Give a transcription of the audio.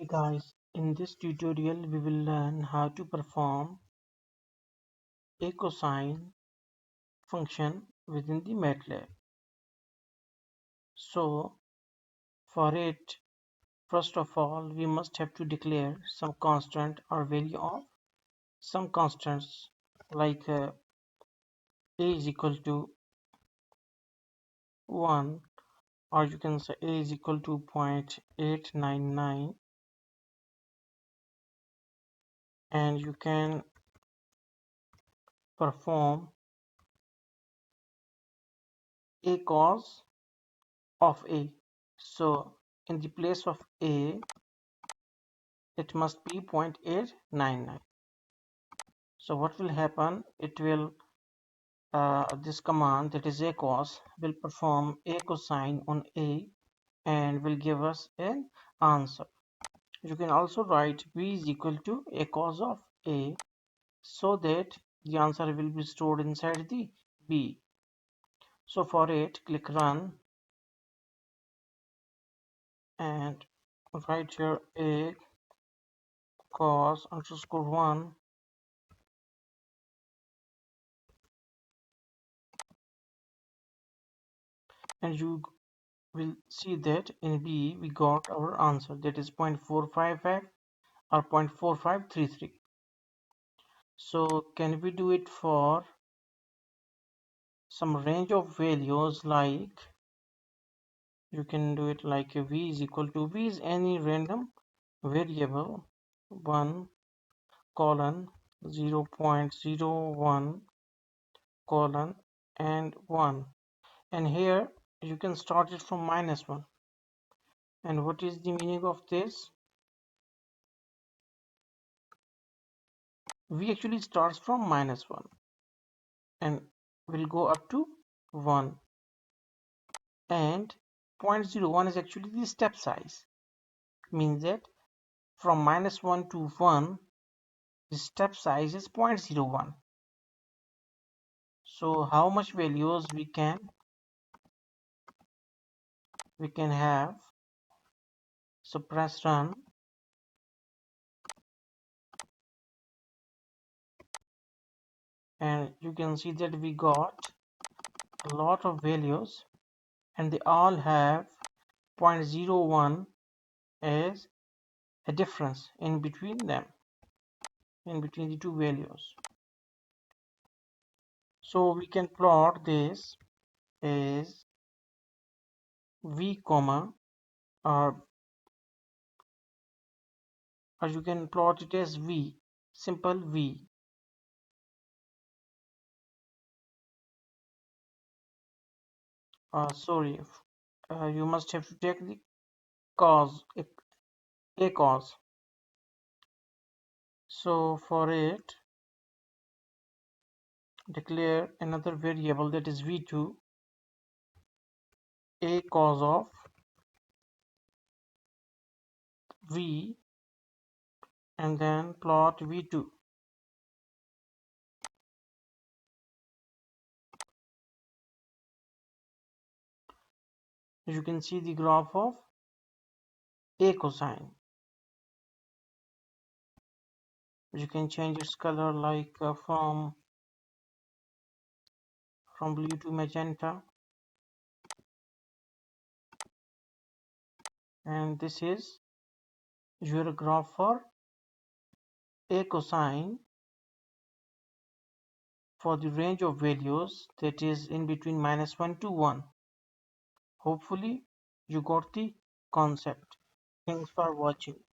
Hey guys, in this tutorial we will learn how to perform acosine function within the MATLAB. So for it, first of all, we must have to declare some constant or value of some constants like a is equal to 1, or you can say a is equal to 0.899, and you can perform acos of a. So in the place of a, it must be 0.899. So what will happen, it will this command, that is acos, will perform a cosine on a and will give us an answer. You can also write b is equal to acos of a, so that the answer will be stored inside the b. So for it, click run and write here a cos underscore 1, and you will see that in B we got our answer, that is 0.455 or 0.4533. So can we do it for some range of values, like you can do it like v is equal to, v is any random variable, 1 colon 0.01 colon and 1, and here you can start it from -1. And what is the meaning of this? V actually starts from -1 and will go up to 1, and 0.01 is actually the step size. Means that from -1 to 1, the step size is 0.01. So how much values we can have? So press run, and you can see that we got a lot of values, and they all have 0.01 as a difference in between them, in between the two values. So we can plot this as v comma, or you can plot it as v, simple v. Sorry, you must have to take the cos, a cos. So for it, declare another variable, that is v2, a cos of v, and then plot v2. You can see the graph of a cosine. You can change its color, like from blue to magenta, and this is your graph for a cosine for the range of values, that is in between -1 to 1. Hopefully you got the concept. Thanks for watching.